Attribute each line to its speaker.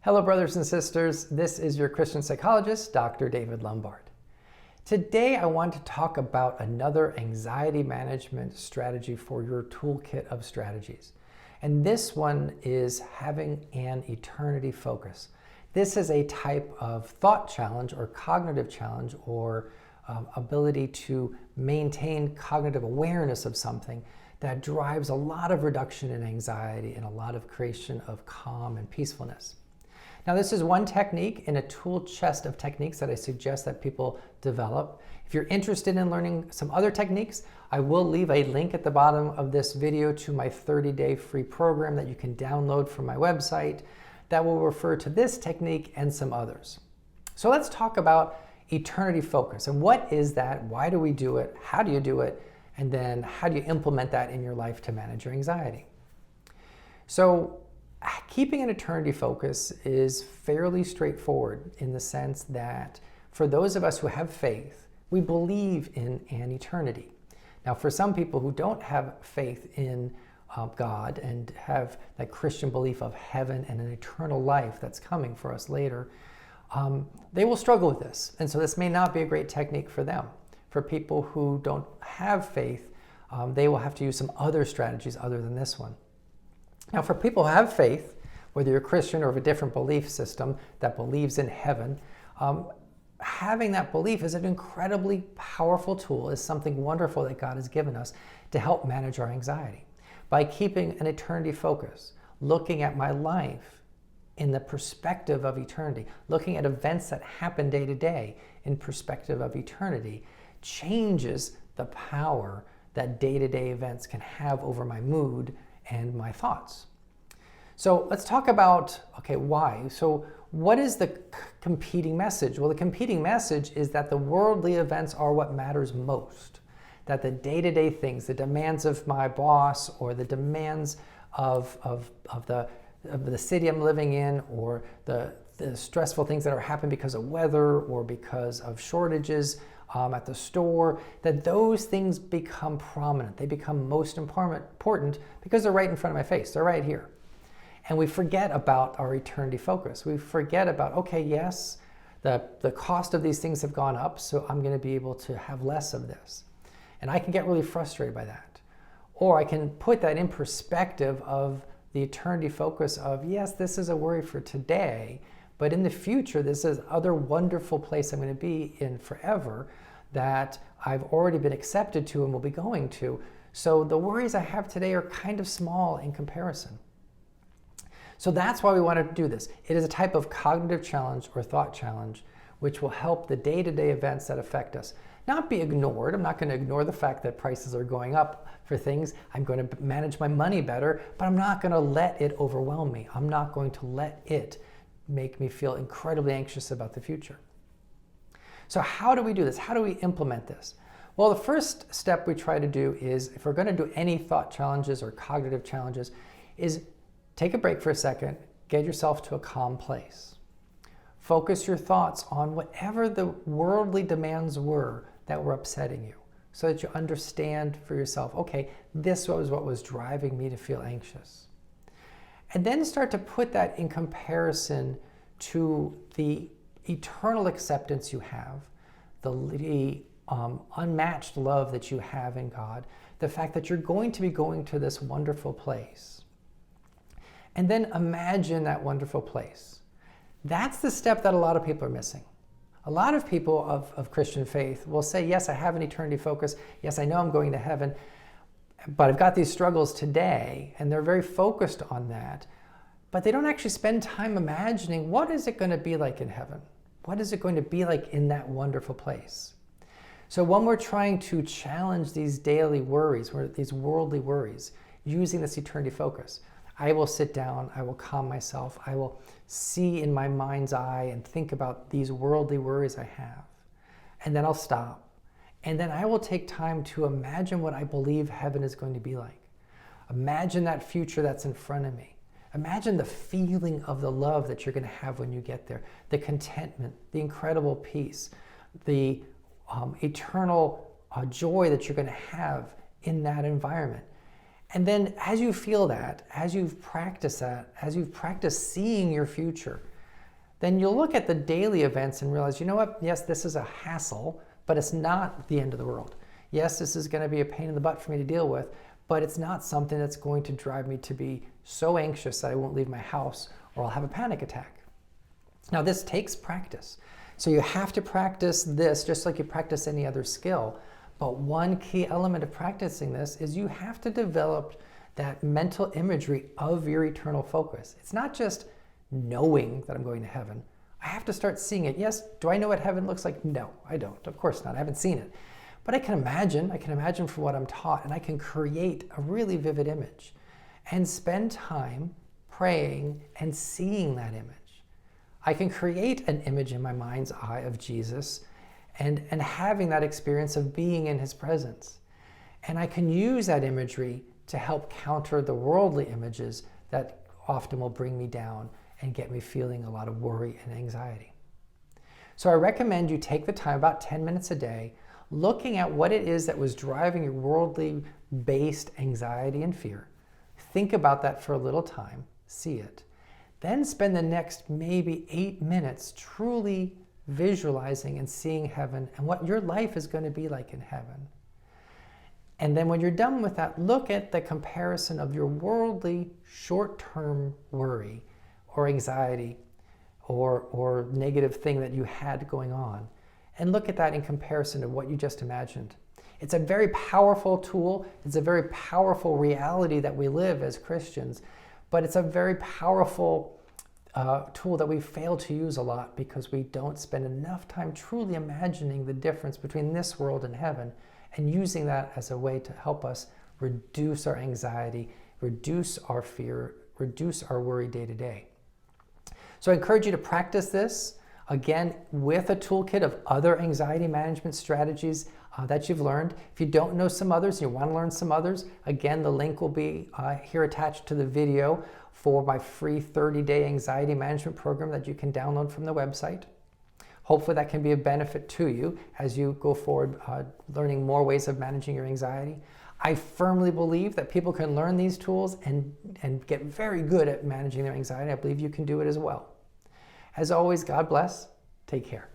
Speaker 1: Hello, brothers and sisters. This is your Christian psychologist, Dr. David Lombard. Today, I want to talk about another anxiety management strategy for your toolkit of strategies. And this one is having an eternity focus. This is a type of thought challenge or cognitive challenge or ability to maintain cognitive awareness of something that drives a lot of reduction in anxiety and a lot of creation of calm and peacefulness. Now, this is one technique in a tool chest of techniques that I suggest that people develop. If you're interested in learning some other techniques, I will leave a link at the bottom of this video to my 30-day free program that you can download from my website that will refer to this technique and some others. So let's talk about eternity focus. And what is that? Why do we do it? How do you do it? And then how do you implement that in your life to manage your anxiety? So keeping an eternity focus is fairly straightforward in the sense that for those of us who have faith, we believe in an eternity. Now, for some people who don't have faith in God and have that Christian belief of heaven and an eternal life that's coming for us later, they will struggle with this. And so this may not be a great technique for them. For people who don't have faith, they will have to use some other strategies other than this one. Now, for people who have faith, whether you're a Christian or of a different belief system that believes in heaven, having that belief is an incredibly powerful tool, is something wonderful that God has given us to help manage our anxiety. By keeping an eternity focus, looking at my life in the perspective of eternity, looking at events that happen day to day in perspective of eternity, changes the power that day-to-day events can have over my mood and my thoughts. So let's talk about, why? So what is the competing message? Well, the competing message is that the worldly events are what matters most. That the day-to-day things, the demands of my boss or the demands of the city I'm living in, or the stressful things that are happening because of weather or because of shortages at the store, that those things become prominent. They become most important because they're right in front of my face. They're right here. And we forget about our eternity focus. We forget about, yes, the cost of these things have gone up, so I'm going to be able to have less of this. And I can get really frustrated by that. Or I can put that in perspective of the eternity focus of, yes, this is a worry for today, but in the future, this is other wonderful place I'm going to be in forever that I've already been accepted to and will be going to. So the worries I have today are kind of small in comparison. So that's why we want to do this. It is a type of cognitive challenge or thought challenge which will help the day-to-day events that affect us not be ignored. I'm not going to ignore the fact that prices are going up for things. I'm going to manage my money better, but I'm not going to let it overwhelm me. I'm not going to let it make me feel incredibly anxious about the future. So how do we do this? How do we implement this? Well, the first step we try to do is, if we're going to do any thought challenges or cognitive challenges, is take a break for a second, get yourself to a calm place. Focus your thoughts on whatever the worldly demands were that were upsetting you, so that you understand for yourself, this was what was driving me to feel anxious. And then start to put that in comparison to the eternal acceptance you have, the unmatched love that you have in God, the fact that you're going to be going to this wonderful place. And then imagine that wonderful place. That's the step that a lot of people are missing. A lot of people of Christian faith will say, yes, I have an eternity focus. Yes, I know I'm going to heaven, but I've got these struggles today, and they're very focused on that. But they don't actually spend time imagining, what is it going to be like in heaven? What is it going to be like in that wonderful place? So when we're trying to challenge these daily worries, these worldly worries, using this eternity focus, I will sit down, I will calm myself, I will see in my mind's eye and think about these worldly worries I have. And then I'll stop. And then I will take time to imagine what I believe heaven is going to be like. Imagine that future that's in front of me. Imagine the feeling of the love that you're going to have when you get there, the contentment, the incredible peace, the eternal joy that you're going to have in that environment. And then as you feel that, as you've practiced seeing your future, then you'll look at the daily events and realize, you know what, yes, this is a hassle, but it's not the end of the world. Yes, this is going to be a pain in the butt for me to deal with, but it's not something that's going to drive me to be so anxious that I won't leave my house or I'll have a panic attack. Now, this takes practice. So you have to practice this just like you practice any other skill. But one key element of practicing this is you have to develop that mental imagery of your eternal focus. It's not just knowing that I'm going to heaven. I have to start seeing it. Yes, do I know what heaven looks like? No, I don't. Of course not. I haven't seen it. But I can imagine from what I'm taught, and I can create a really vivid image and spend time praying and seeing that image. I can create an image in my mind's eye of Jesus and having that experience of being in his presence. And I can use that imagery to help counter the worldly images that often will bring me down and get me feeling a lot of worry and anxiety. So I recommend you take the time, about 10 minutes a day, looking at what it is that was driving your worldly based anxiety and fear. Think about that for a little time, see it. Then spend the next maybe 8 minutes truly visualizing and seeing heaven and what your life is going to be like in heaven. And then when you're done with that, look at the comparison of your worldly short-term worry or anxiety or negative thing that you had going on, and look at that in comparison to what you just imagined. It's a very powerful tool. It's a very powerful reality that we live as Christians, but it's a very powerful tool that we fail to use a lot because we don't spend enough time truly imagining the difference between this world and heaven and using that as a way to help us reduce our anxiety, reduce our fear, reduce our worry day to day. So I encourage you to practice this, again, with a toolkit of other anxiety management strategies that you've learned. If you don't know some others and you want to learn some others, again, the link will be here attached to the video for my free 30-day anxiety management program that you can download from the website. Hopefully that can be a benefit to you as you go forward learning more ways of managing your anxiety. I firmly believe that people can learn these tools and get very good at managing their anxiety. I believe you can do it as well. As always, God bless. Take care.